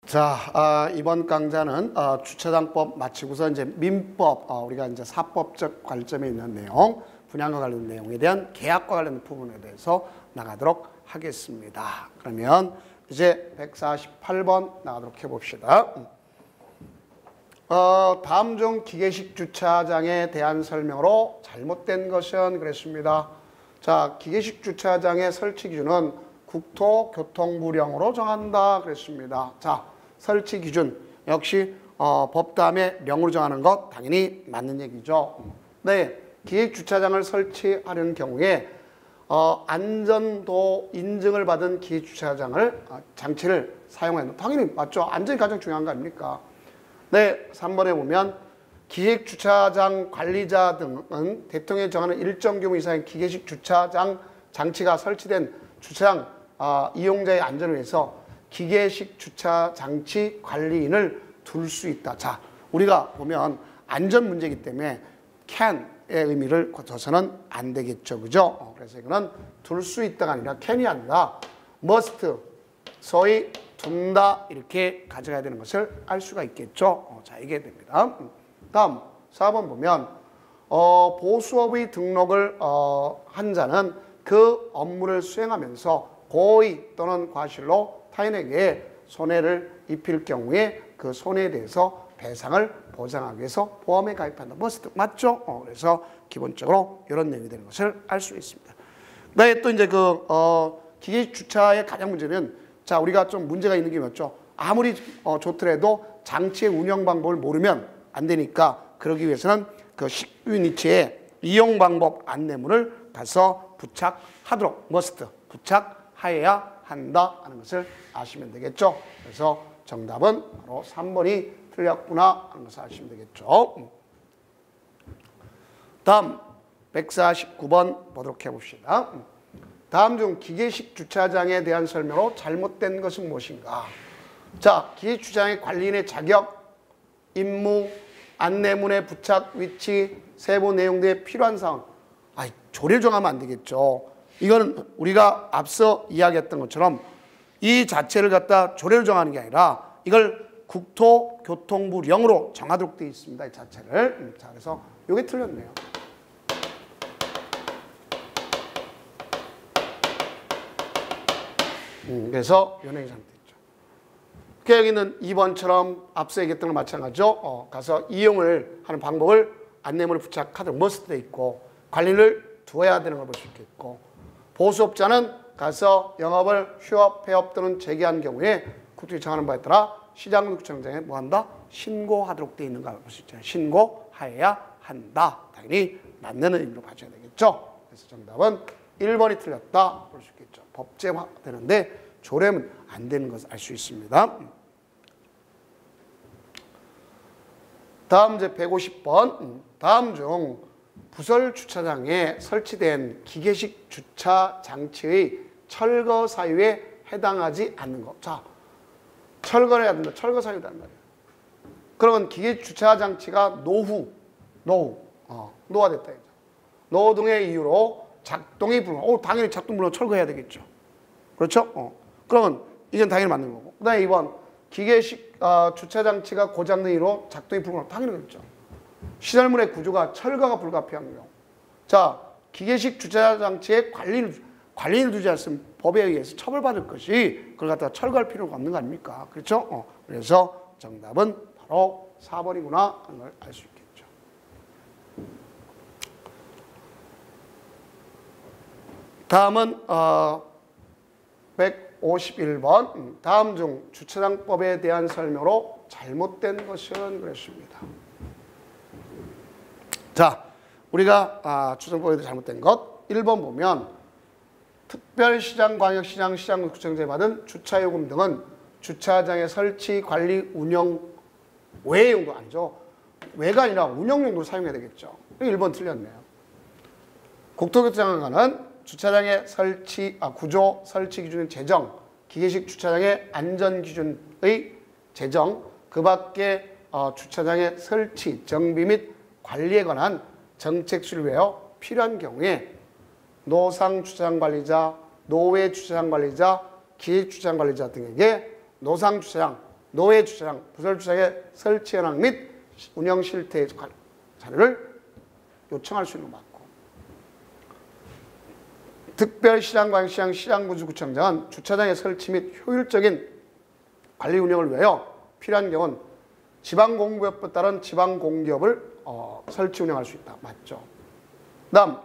자, 이번 강좌는 주차장법 마치고서 이제 민법, 우리가 이제 사법적 관점에 있는 내용, 분양과 관련 내용에 대한 계약과 관련 부분에 대해서 나가도록 하겠습니다. 그러면 이제 148번 나가도록 해봅시다. 다음 중 기계식 주차장에 대한 설명으로 잘못된 것은 그랬습니다. 자, 기계식 주차장의 설치 기준은 국토교통부령으로 정한다 그랬습니다. 자, 설치 기준 역시 법 다음에 령으로 정하는 것 당연히 맞는 얘기죠. 네, 기획 주차장을 설치하려는 경우에 안전도 인증을 받은 기획 주차장을 장치를 사용하는 당연히 맞죠. 안전이 가장 중요한 거 아닙니까? 네, 3번에 보면 기획 주차장 관리자 등은 대통령이 정하는 일정 규모 이상의 기계식 주차장 장치가 설치된 주차장 이용자의 안전을 위해서 기계식 주차 장치 관리인을 둘 수 있다. 자, 우리가 보면 안전 문제이기 때문에 can의 의미를 둬서는 안 되겠죠. 그죠? 그래서 이거는 둘 수 있다가 아니라 can이 아니라 must, 소위 둔다 이렇게 가져가야 되는 것을 알 수가 있겠죠. 자, 이게 됩니다. 다음 4번 보면 보수업의 등록을 한 자는 그 업무를 수행하면서 고의 또는 과실로 타인에게 손해를 입힐 경우에 그 손해에 대해서 배상을 보장하기 위해서 보험에 가입한다. must 맞죠? 그래서 기본적으로 이런 내용이 되는 것을 알 수 있습니다. 그다음에 또 이제 기계 주차의 가장 문제는 자, 우리가 좀 문제가 있는 게 맞죠? 아무리 좋더라도 장치의 운영 방법을 모르면 안 되니까 그러기 위해서는 그 식유니치의 이용 방법 안내문을 가서 부착하도록 must 부착하여야 한다 하는 것을 아시면 되겠죠. 그래서 정답은 바로 3번이 틀렸구나 하는 것을 아시면 되겠죠. 다음 149번 보도록 해봅시다. 다음 중 기계식 주차장에 대한 설명으로 잘못된 것은 무엇인가? 자, 기계 주차장의 관리인의 자격, 임무, 안내문의 부착 위치, 세부 내용 등의 필요한 사항. 조례를 정하면 안 되겠죠. 이거는 우리가 앞서 이야기했던 것처럼 이 자체를 갖다 조례를 정하는 게 아니라 이걸 국토교통부령으로 정하도록 되어 있습니다. 이 자체를. 자, 그래서 이게 틀렸네요. 그래서 연행이 잘못됐죠. 여기는 2번처럼 앞서 얘기했던 거 마찬가지죠. 가서 이용을 하는 방법을 안내문을 부착하도록 must 돼 있고 관리를 두어야 되는 걸 볼 수 있겠고 보수업자는 가서 영업을 휴업, 폐업 또는 재개한 경우에 국토위 정하는 바에 따라 시장구청장에 뭐한다? 신고하도록 되어 있는 걸 볼 수 있잖아요. 신고하여야 한다. 당연히 맞는 의미로 봐줘야 되겠죠. 그래서 정답은 1번이 틀렸다 볼 수 있겠죠. 법제화되는데 조례면 안 되는 것을 알 수 있습니다. 다음 이제 150번. 다음 중 부설 주차장에 설치된 기계식 주차 장치의 철거 사유에 해당하지 않는 것. 자, 철거를 해야 된다. 철거 사유단 말이에요. 그러면 기계 주차 장치가 노후화됐다. 노후 등의 이유로 작동이 불능. 당연히 작동 불능 철거해야 되겠죠. 그렇죠? 그러면 이건 당연히 맞는 거고. 그 다음에 2번 기계식 주차 장치가 고장된 이유로 작동이 불가능. 당연히 그렇죠. 시설물의 구조가 철거가 불가피한 경우. 자, 기계식 주차 장치의 관리인을 두지 않으면 법에 의해서 처벌받을 것이 그걸 갖다가 철거할 필요가 없는 거 아닙니까? 그렇죠? 그래서 정답은 바로 4번이구나 하는 걸 알 수 있겠죠. 다음은 151번. 다음 중 주차장법에 대한 설명으로 잘못된 것은 그랬습니다. 자, 우리가 주차장법에 대해 잘못된 것 1번 보면 특별시장, 광역시장, 시장구청장에 받은 주차요금 등은 주차장의 설치, 관리, 운영 외의 용도 아니죠. 외가 아니라 운영 용도로 사용해야 되겠죠. 1번 틀렸네요. 국토교통장관은 주차장의 구조 설치 기준의 제정, 기계식 주차장의 안전 기준의 제정, 그 밖에 주차장의 설치, 정비 및 관리에 관한 정책 수립하여 필요한 경우에 노상 주차장 관리자, 노외 주차장 관리자, 기획 주차장 관리자 등에게 노상 주차장 노회 주차장, 부설 주차장의 설치 현황 및 운영 실태 자료를 요청할 수 있는 거 맞고, 특별시장관시장 시장군수구청장은 주차장의 설치 및 효율적인 관리 운영을 위하여 필요한 경우는 지방공기업에 따른 지방공기업을 설치 운영할 수 있다. 맞죠? 다음,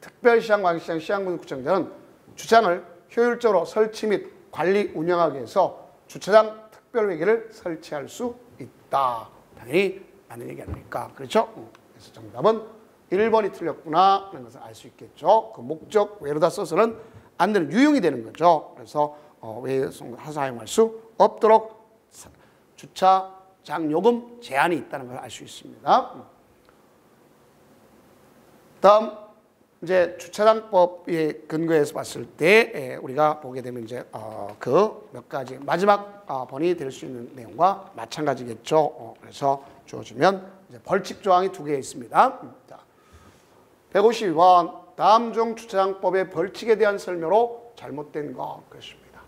특별시장관시장 시장군수구청장은 주차장을 효율적으로 설치 및 관리 운영하기 위해서 주차장 특별회계를 설치할 수 있다. 당연히 맞는 얘기 아닙니까? 그렇죠? 그래서 정답은 1번이 틀렸구나 하는 것을 알 수 있겠죠. 그 목적 외로다 써서는 안 되는 유용이 되는 거죠. 그래서 외 사용할 수 없도록 주차장 요금 제한이 있다는 걸 알 수 있습니다. 다음 이제 주차장법에 근거해서 봤을 때 우리가 보게 되면 이제 그 몇 가지 마지막 번이 될 수 있는 내용과 마찬가지겠죠. 그래서 주어지면 이제 벌칙 조항이 2개 있습니다. 자, 152번 다음 중 주차장법의 벌칙에 대한 설명으로 잘못된 것 그렇습니다.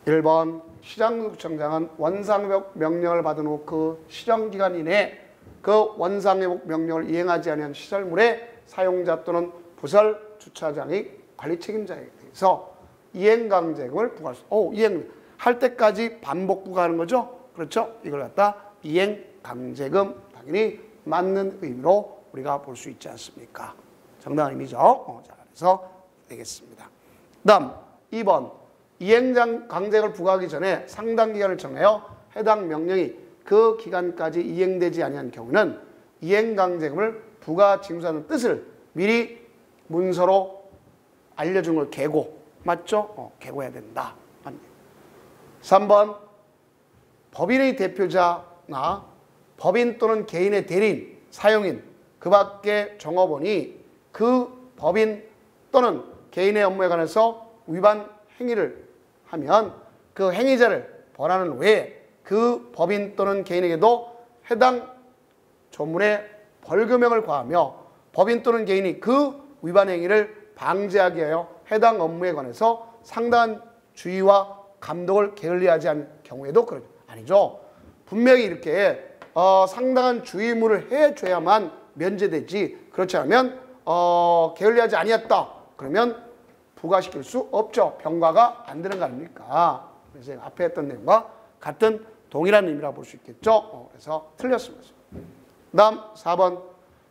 1번 시장구청장은 원상회복 명령을 받은 후 그 시정기간 이내에 그 원상회복 명령을 이행하지 않은 시설물의 사용자 또는 부설 주차장의 관리 책임자에 대해서 이행강제금을 부과할 수, 이행할 때까지 반복 부과하는 거죠. 그렇죠? 이걸 갖다 이행강제금 당연히 맞는 의미로 우리가 볼 수 있지 않습니까? 정당한 의미죠. 자, 그래서 되겠습니다. 다음 2번 이행강제금을 부과하기 전에 상당 기간을 정하여 해당 명령이 그 기간까지 이행되지 아니한 경우는 이행강제금을 부과 징수하는 뜻을 미리 문서로 알려준 걸 계고, 맞죠? 계고해야 된다. 3번 법인의 대표자나 법인 또는 개인의 대리인, 사용인, 그 밖의 종업원이 그 법인 또는 개인의 업무에 관해서 위반 행위를 하면 그 행위자를 벌하는 외에 그 법인 또는 개인에게도 해당 조문에 벌금형을 과하며 법인 또는 개인이 그 위반 행위를 방지하기 위하여 해당 업무에 관해서 상당한 주의와 감독을 게을리하지 않은 경우에도 그렇죠. 아니죠. 분명히 이렇게 상당한 주의 의무를 해줘야만 면제되지, 그렇지 않으면 게을리하지 아니었다 그러면 부과시킬 수 없죠. 병과가 안 되는 거 아닙니까? 그래서 앞에 했던 내용과 같은 동일한 의미라고 볼 수 있겠죠. 그래서 틀렸습니다. 다음 4번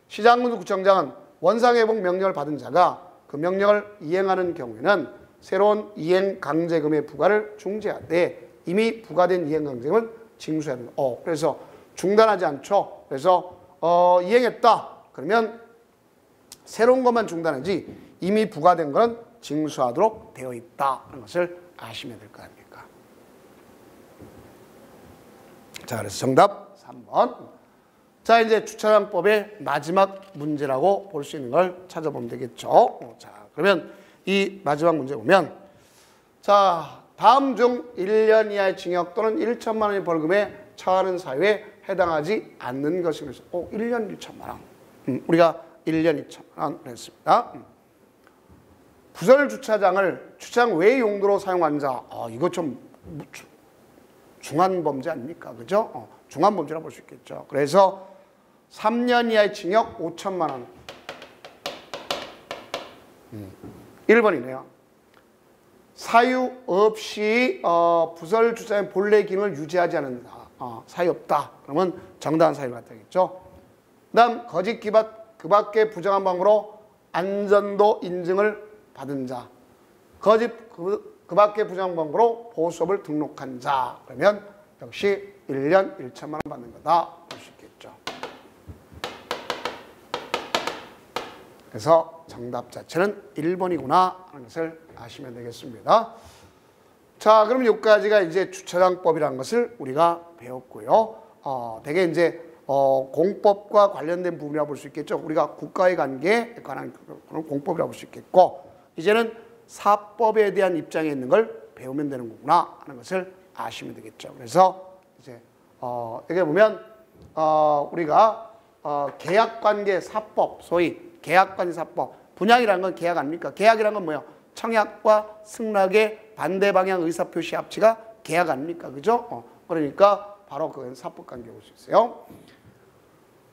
시장군수구청장은 원상회복 명령을 받은 자가 그 명령을 이행하는 경우에는 새로운 이행강제금의 부과를 중지하되 이미 부과된 이행강제금을 징수해야 된다. 그래서 중단하지 않죠. 그래서 이행했다 그러면 새로운 것만 중단하지 이미 부과된 것은 징수하도록 되어 있다는 것을 아시면 될 거 아닙니까? 자, 그래서 정답 3번. 자, 이제 주차장법의 마지막 문제라고 볼 수 있는 걸 찾아보면 되겠죠. 자, 그러면 이 마지막 문제 보면, 자, 다음 중 1년 이하의 징역 또는 1천만 원의 벌금에 처하는 사유에 해당하지 않는 것이면서 1년 1천만 원. 우리가 1년 2천만 원 했습니다. 부설 주차장을 주차장 외 용도로 사용한 자, 이거 좀 중한 범죄 아닙니까? 그죠? 중한 범죄라고 볼 수 있겠죠. 그래서 3년 이하의 징역 5천만 원. 1번이네요. 사유 없이 부설 주차장의 본래 기능을 유지하지 않는다. 사유 없다. 그러면 정당한 사유가 되겠죠. 그 다음 거짓 그 밖에 부정한 방법으로 안전도 인증을 받은 자. 거짓 그 밖에 부정한 방법으로 보수업을 등록한 자. 그러면 역시 1년 1천만 원 받는 거다. 볼 수 있겠죠. 그래서 정답 자체는 1번이구나 하는 것을 아시면 되겠습니다. 자, 그럼 여기까지가 이제 주차장법이라는 것을 우리가 배웠고요. 되게 이제 공법과 관련된 부분이라고 볼 수 있겠죠. 우리가 국가의 관계에 관한 공법이라고 볼 수 있겠고, 이제는 사법에 대한 입장에 있는 걸 배우면 되는 거구나 하는 것을 아시면 되겠죠. 그래서 이제 여기 보면 우리가 계약관계 사법, 소위 계약관계 사법, 분양이라는 건 계약 아닙니까? 계약이라는 건 뭐예요? 청약과 승낙의 반대 방향 의사표시 합치가 계약 아닙니까? 그죠? 그러니까 바로 그건 사법관계가 올 수 있어요.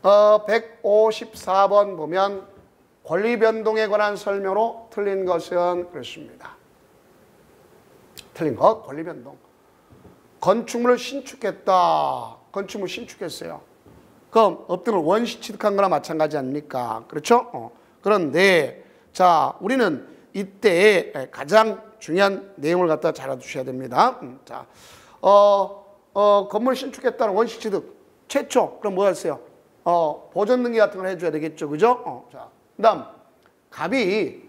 154번 보면 권리 변동에 관한 설명으로 틀린 것은 그렇습니다. 틀린 것, 권리 변동. 건축물을 신축했다. 건축물 신축했어요. 그럼 엎드려 원시 취득한 거나 마찬가지 아닙니까? 그렇죠? 그런데 자, 우리는 이때 가장 중요한 내용을 갖다 잘 알아두셔야 됩니다. 자, 건물 신축했다는 원시 취득 최초. 그럼 뭐 했어요? 보존 등기 같은 걸 해줘야 되겠죠, 그죠? 자, 그다음 갑이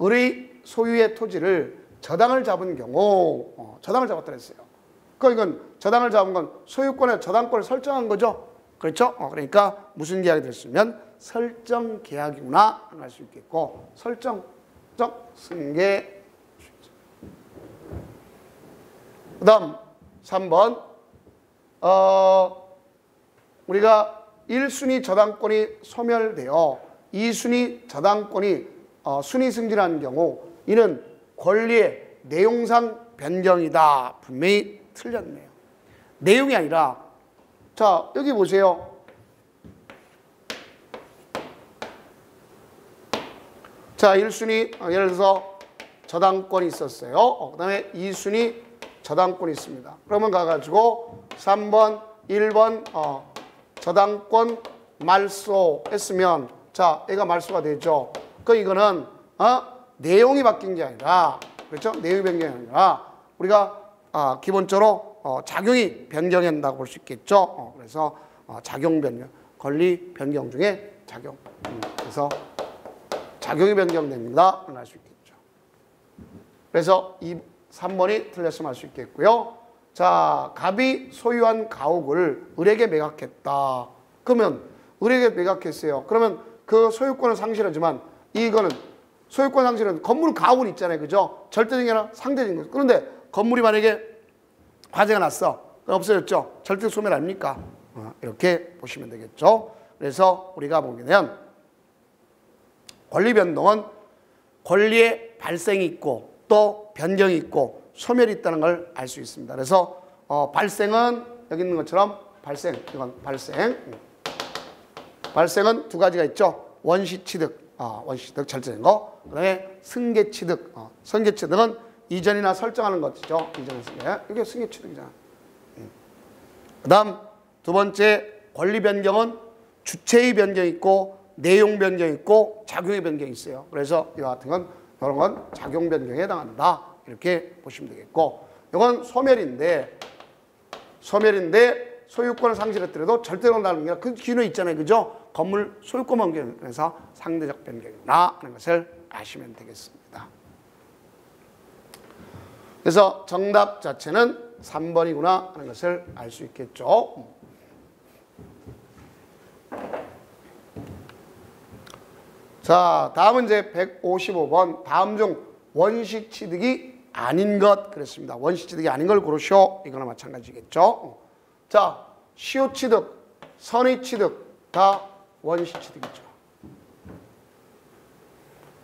을의 소유의 토지를 저당을 잡은 경우, 저당을 잡았다 그랬어요. 이건 저당을 잡은 건 소유권의 저당권을 설정한 거죠. 그렇죠? 그러니까 무슨 계약이 됐으면 설정 계약이구나 할 수 있겠고, 설정적 승계. 그다음 3번 우리가 1순위 저당권이 소멸되어 2순위 저당권이 순위 승진하는 경우 이는 권리의 내용상 변경이다. 분명히 틀렸네요. 내용이 아니라 자, 여기 보세요. 자, 1순위 예를 들어서 저당권이 있었어요. 그 다음에 2순위 저당권이 있습니다. 그러면 가가지고 3번, 1번 저당권 말소했으면 자, 얘가 말소가 되죠. 이거는 내용이 바뀐 게 아니라 그렇죠? 내용이 변경이 아니라 우리가 기본적으로 작용이 변경한다고 볼 수 있겠죠. 그래서 작용 변경, 권리 변경 중에 작용. 그래서 작용이 변경됩니다. 알 수 있겠죠. 그래서 3번이 틀렸으면 알 수 있겠고요. 자, 갑이 소유한 가옥을 을에게 매각했다. 그러면 을에게 매각했어요. 그러면 그 소유권은 상실하지만 이거는 소유권 상실은 건물 가옥은 있잖아요. 그죠? 절대적인 게 아니라 상대적인 거죠. 그런데 건물이 만약에 화재가 났어. 없어졌죠. 절대 소멸 아닙니까? 이렇게 보시면 되겠죠. 그래서 우리가 보게 되면 권리 변동은 권리의 발생이 있고 또 변경이 있고 소멸이 있다는 걸 알 수 있습니다. 그래서 발생은 여기 있는 것처럼 발생, 이건 발생. 발생은 두 가지가 있죠. 원시 취득, 원시 취득 절제된 거. 그다음에 승계 취득. 승계 취득은 이전이나 설정하는 것이죠. 이전의 승계. 이게 승계 취득이잖아. 그다음 두 번째 권리 변경은 주체의 변경이 있고 내용 변경이 있고 작용의 변경이 있어요. 그래서 이와 같은 건 이런 건 작용 변경에 해당한다. 이렇게 보시면 되겠고, 이건 소멸인데 소유권을 상실했더라도 절대로 나는 게 그 기준이 있잖아요. 그죠? 건물 소유권 변경에서 상대적 변경이구나 하는 것을 아시면 되겠습니다. 그래서 정답 자체는 3번이구나 하는 것을 알 수 있겠죠. 자, 다음은 이제 155번. 다음 중 원시 취득이 아닌 것 그랬습니다. 원시 취득이 아닌 걸 고르시오. 이거나 마찬가지겠죠. 자, 시효 취득, 선의 취득 다 원시 취득이죠.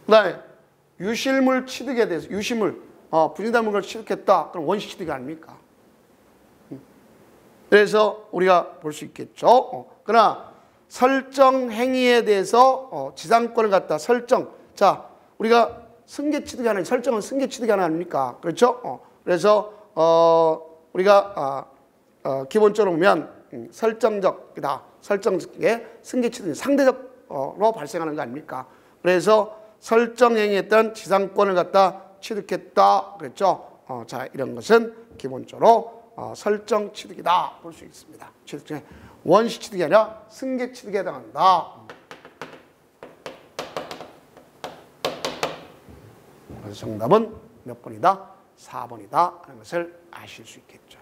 그다음에 유실물 취득에 대해서 유실물, 분실된 물건을 취득했다. 그럼 원시 취득이 아닙니까? 그래서 우리가 볼 수 있겠죠. 그러나 설정 행위에 대해서 지상권을 갖다 설정. 자, 우리가 승계 취득이 하나, 설정은 승계 취득이 하나 아닙니까? 그렇죠? 그래서 우리가 기본적으로 보면 설정적이다. 설정적의 승계 취득이 상대적으로 발생하는 거 아닙니까? 그래서 설정 행위에 따른 지상권을 갖다 취득했다. 그랬죠? 자, 이런 것은 기본적으로 설정 취득이다. 볼 수 있습니다. 취득 중에 원시 취득이 아니라 승계 취득에 해당한다. 그래서 정답은 몇 번이다? 4번이다 하는 것을 아실 수 있겠죠.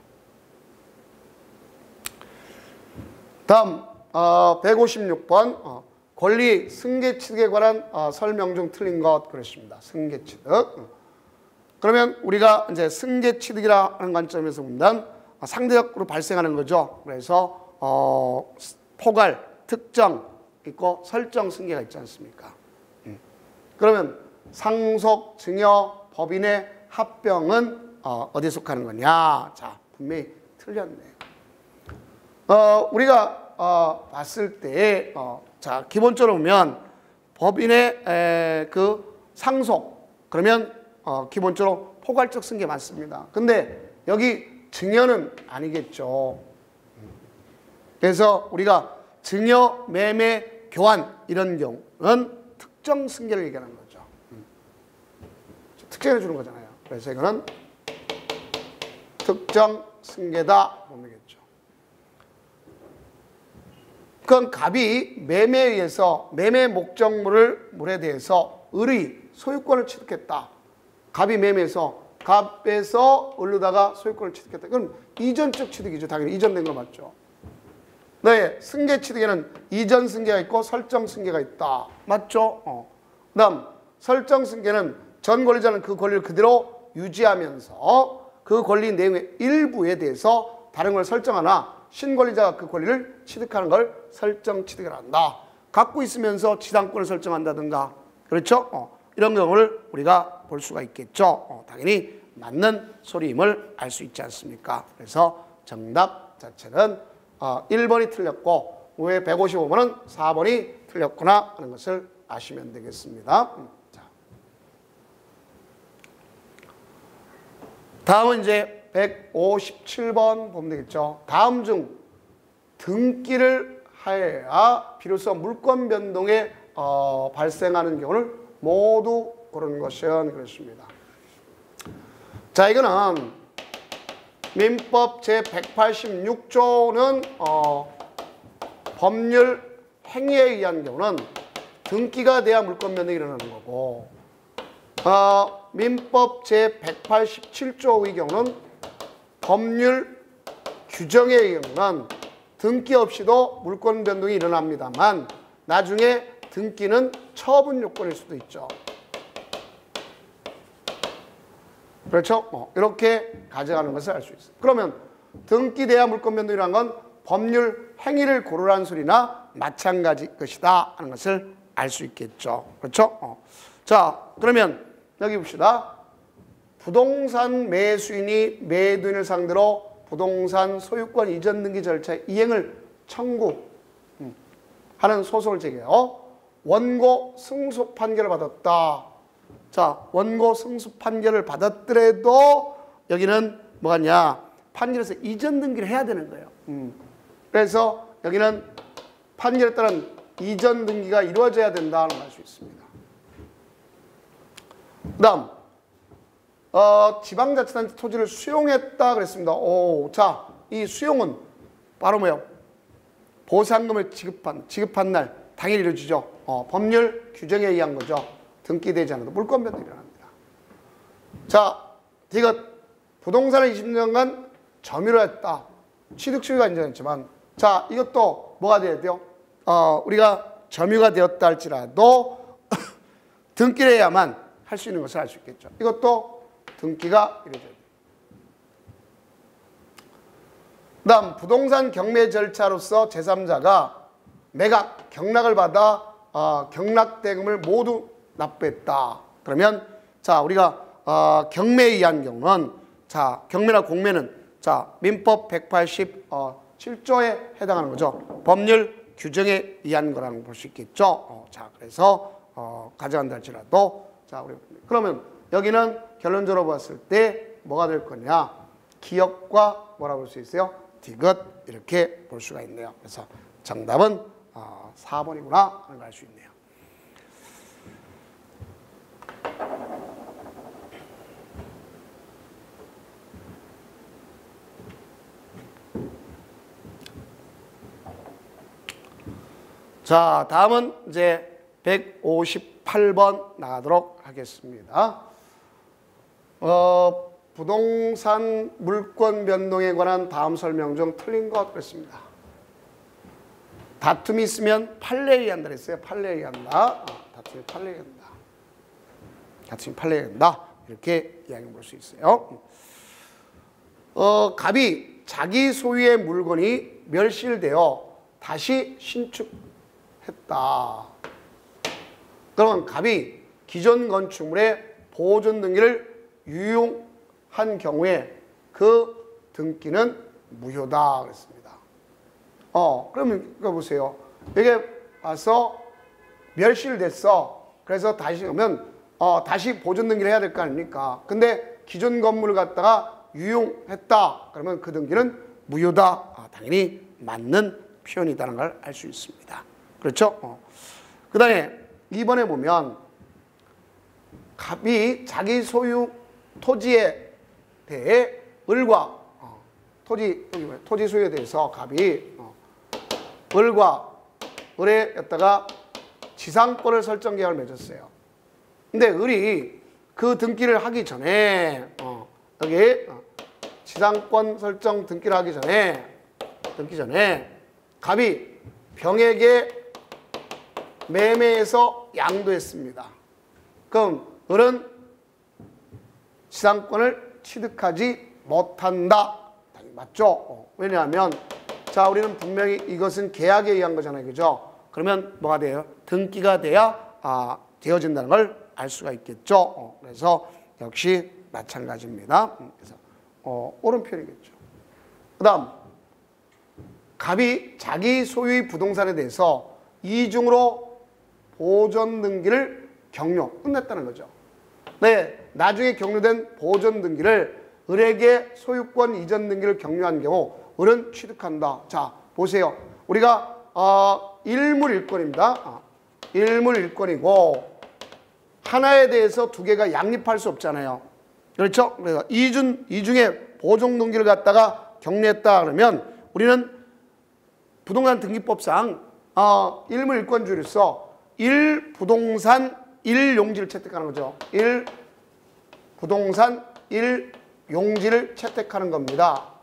다음 156번 권리 승계 취득에 관한 설명 중 틀린 것 그랬습니다. 승계 취득. 그러면 우리가 이제 승계 취득이라는 관점에서 보면 상대적으로 발생하는 거죠. 그래서 포괄, 특정 있고 설정 승계가 있지 않습니까? 그러면 상속, 증여, 법인의 합병은 어디에 속하는 거냐? 자, 분명히 틀렸네. 우리가 봤을 때 자, 기본적으로 보면 법인의 그 상속 그러면 기본적으로 포괄적 승계 맞습니다. 근데 여기 증여는 아니겠죠. 그래서 우리가 증여, 매매, 교환 이런 경우는 특정 승계를 얘기하는 거죠. 특정해 주는 거잖아요. 그래서 이거는 특정 승계다 보면 되겠죠. 그건 갑이 매매에 의해서 매매 목적물에 대해서 을의 소유권을 취득했다. 갑이 매매해서 갑에서 을로다가 소유권을 취득했다. 그럼 이전적 취득이죠. 당연히 이전된 거 맞죠. 네, 승계 취득에는 이전 승계가 있고 설정 승계가 있다. 맞죠? 그다음 설정 승계는 전 권리자는 그 권리를 그대로 유지하면서 그 권리 내용의 일부에 대해서 다른 걸 설정하나 신권리자가 그 권리를 취득하는 걸 설정 취득을 한다. 갖고 있으면서 지당권을 설정한다든가 그렇죠? 이런 경우를 우리가 볼 수가 있겠죠. 당연히 맞는 소리임을 알 수 있지 않습니까? 그래서 정답 자체는 1번이 틀렸고 왜 155번은 4번이 틀렸구나 하는 것을 아시면 되겠습니다. 자. 다음은 이제 157번 보면 되겠죠. 다음 중 등기를 하여야 비로소 물권 변동에 발생하는 경우를 모두 고르는 것은 그렇습니다. 자, 이거는 민법 제186조는 법률 행위에 의한 경우는 등기가 돼야 물권 변동이 일어나는 거고 민법 제187조의 경우는 법률 규정에 의하면 등기 없이도 물권 변동이 일어납니다만 나중에 등기는 처분 요건일 수도 있죠. 그렇죠? 이렇게 가져가는 것을 알 수 있어요. 그러면 등기돼야 물권 변동이라는 건 법률 행위를 고르라는 소리나 마찬가지 것이다 하는 것을 알 수 있겠죠. 그렇죠? 자, 그러면 여기 봅시다. 부동산 매수인이 매도인을 상대로 부동산 소유권 이전 등기 절차 이행을 청구하는 소송을 제기해요. 원고 승소 판결을 받았다. 자, 원고 승소 판결을 받았더라도 여기는 뭐냐? 판결에서 이전 등기를 해야 되는 거예요. 그래서 여기는 판결에 따른 이전 등기가 이루어져야 된다는 걸 알 수 있습니다. 그 다음 지방자치단체 토지를 수용했다 그랬습니다. 자, 이 수용은 바로 뭐예요? 보상금을 지급한 날 당일 이루어지죠. 법률 규정에 의한 거죠. 등기되지 않아도 물권 변동이 일어납니다. 자, 이것 부동산을 20년간 점유를 했다. 취득 수요가 인정했지만 자, 이것도 뭐가 돼야 돼요? 우리가 점유가 되었다 할지라도 등기를 해야만 할 수 있는 것을 알 수 있겠죠. 이것도 등기가 이루어져야 돼요. 그 다음 부동산 경매 절차로서 제3자가 매각, 경락을 받아 경락대금을 모두 납부했다. 그러면 자, 우리가 경매에 의한 경우는 자, 경매나 공매는 자, 민법 187조에 해당하는 거죠. 법률 규정에 의한 거라는 걸 볼 수 있겠죠. 자, 그래서 가져간다 할지라도 자, 우리 그러면 여기는 결론적으로 봤을 때 뭐가 될 거냐? 기업과 뭐라고 볼 수 있어요? 디귿 이렇게 볼 수가 있네요. 그래서 정답은 4번이구나 하는 걸 알 수 있네요. 자, 다음은 이제 158번 나가도록 하겠습니다. 부동산 물권 변동에 관한 다음 설명 중 틀린 것 그랬습니다. 다툼이 있으면 판례에 의한다 그랬어요. 판례에 의한다. 다툼이 판례에 의한다. 다툼이 판례에 의한다. 이렇게 이야기해 볼 수 있어요. 갑이 자기 소유의 물건이 멸실되어 다시 신축했다. 그러면 갑이 기존 건축물의 보존 등기를 한 경우에 그 등기는 무효다 그랬습니다. 그러면 이거 보세요. 여기 와서 멸실됐어. 그래서 다시 오면 다시 보존 등기를 해야 될 거 아닙니까? 근데 기존 건물을 갖다가 유용했다. 그러면 그 등기는 무효다. 당연히 맞는 표현이라는 걸 알 수 있습니다. 그렇죠? 그 다음에 2번에 보면 갑이 자기 소유 토지에 대해 을과 토지 소유에 대해서 갑이 을과 을에 갖다가 지상권을 설정 계약을 맺었어요. 근데 을이 그 등기를 하기 전에 여기 지상권 설정 등기를 하기 전에 갑이 병에게 매매해서 양도했습니다. 그럼 을은 지상권을 취득하지 못한다. 맞죠? 왜냐하면 자 우리는 분명히 이것은 계약에 의한 거잖아요. 그죠? 그러면 뭐가 돼요? 등기가 돼야 되어진다는 걸 알 수가 있겠죠. 그래서 역시 마찬가지입니다. 그래서 옳은 표현이겠죠. 그 다음 갑이 자기 소유의 부동산에 대해서 이중으로 보존 등기를 끝냈다는 거죠. 네, 나중에 격려된 보존 등기를 을에게 소유권 이전 등기를 격려한 경우 을은 취득한다. 자, 보세요. 우리가 일물일권입니다. 일물일권이고 하나에 대해서 두 개가 양립할 수 없잖아요. 그렇죠? 그래서 이중에 보존 등기를 갖다가 격려했다 그러면 우리는 부동산 등기법상 일물일권주의로서 1부동산 1용지를 채택하는 거죠. 1부동산 1용지를 채택하는 겁니다.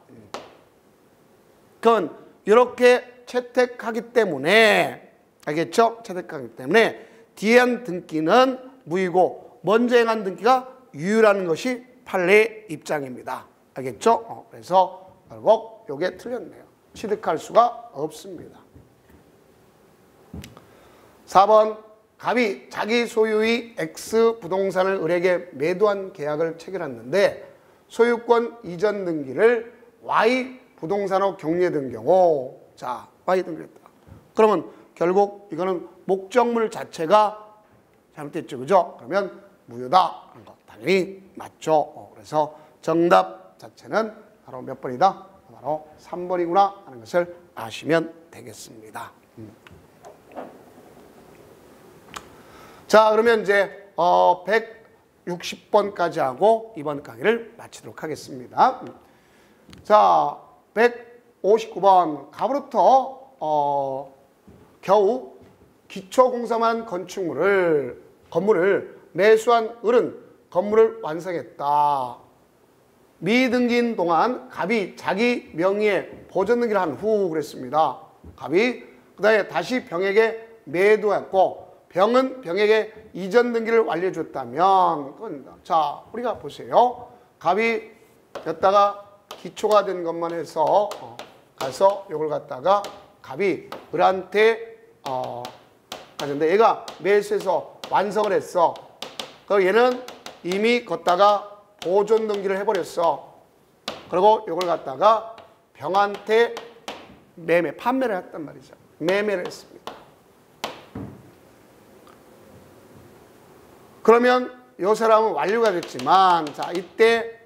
그건 이렇게 채택하기 때문에 알겠죠? 채택하기 때문에 뒤에 한 등기는 무효고 먼저 행한 등기가 유효라는 것이 판례의 입장입니다. 알겠죠? 그래서 결국 이게 틀렸네요. 취득할 수가 없습니다. 4번 갑이 자기 소유의 X 부동산을 을에게 매도한 계약을 체결했는데 소유권 이전 등기를 Y 부동산으로 격려된 경우 자 Y 등기했다. 그러면 결국 이거는 목적물 자체가 잘못됐죠. 그죠? 그러면 무효다 하는 거 당연히 맞죠. 그래서 정답 자체는 바로 몇 번이다? 바로 3번이구나 하는 것을 아시면 되겠습니다. 자, 그러면 이제 160번까지 하고 이번 강의를 마치도록 하겠습니다. 자, 159번 갑으로부터 겨우 기초공사만 건물을 매수한 을은 건물을 완성했다. 미등기인 동안 갑이 자기 명의의 보존 등기를 한 후 그랬습니다. 갑이 그 다음에 다시 병에게 매도했고 병은 병에게 이전 등기를 완료해줬다면 자 우리가 보세요. 갑이 여기다가 기초가 된 것만 해서 가서 이걸 갖다가 갑이 을한테 가졌는데 얘가 매수해서 완성을 했어. 그리고 얘는 이미 걷다가 보존 등기를 해버렸어. 그리고 이걸 갖다가 병한테 판매를 했단 말이죠. 매매를 했습니다. 그러면 이 사람은 완료가 됐지만 자 이때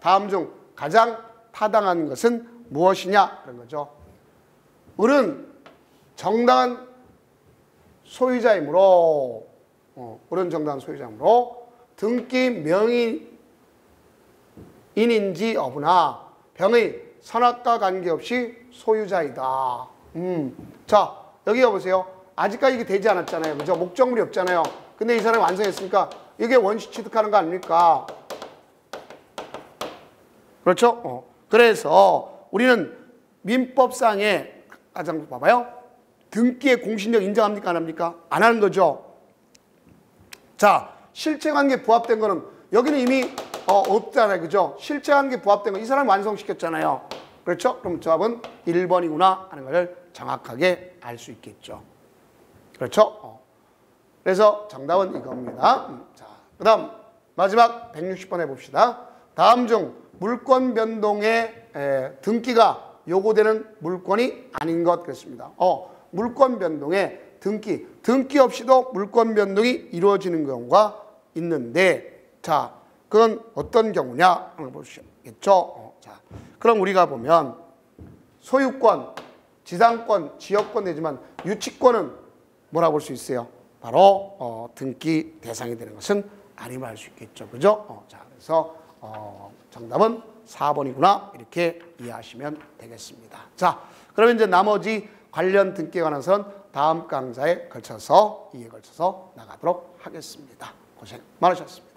다음 중 가장 타당한 것은 무엇이냐 그런 거죠. 을은 정당한 소유자이므로 을은 정당한 소유자이므로 등기 명의인인지 여부나 병의 선악과 관계없이 소유자이다. 자 여기 보세요. 아직까지 이게 되지 않았잖아요. 그죠? 목적물이 없잖아요. 근데 이 사람이 완성했으니까 이게 원시 취득하는 거 아닙니까? 그렇죠? 그래서 우리는 민법상에 가장 봐봐요. 등기의 공신력 인정합니까? 안 합니까? 안 하는 거죠. 자, 실체관계 부합된 거는 여기는 이미 없잖아요. 그죠? 실체관계 부합된 거 이 사람이 완성시켰잖아요. 그렇죠? 그럼 답은 1번이구나 하는 걸 정확하게 알 수 있겠죠. 그렇죠? 그래서 정답은 이겁니다. 자, 그 다음 마지막 160번 해봅시다. 다음 중 물권 변동의 등기가 요구되는 물권이 아닌 것 그랬습니다. 물권 변동의 등기 없이도 물권 변동이 이루어지는 경우가 있는데, 자, 그건 어떤 경우냐? 한번 보시겠죠? 자, 그럼 우리가 보면 소유권, 지상권, 지역권 되지만 유치권은 뭐라고 볼 수 있어요? 바로 등기 대상이 되는 것은 아니면 할 수 있겠죠. 그죠? 자, 그래서 정답은 4번이구나 이렇게 이해하시면 되겠습니다. 자, 그러면 이제 나머지 관련 등기에 관해서는 다음 강좌에 걸쳐서 나가도록 하겠습니다. 고생 많으셨습니다.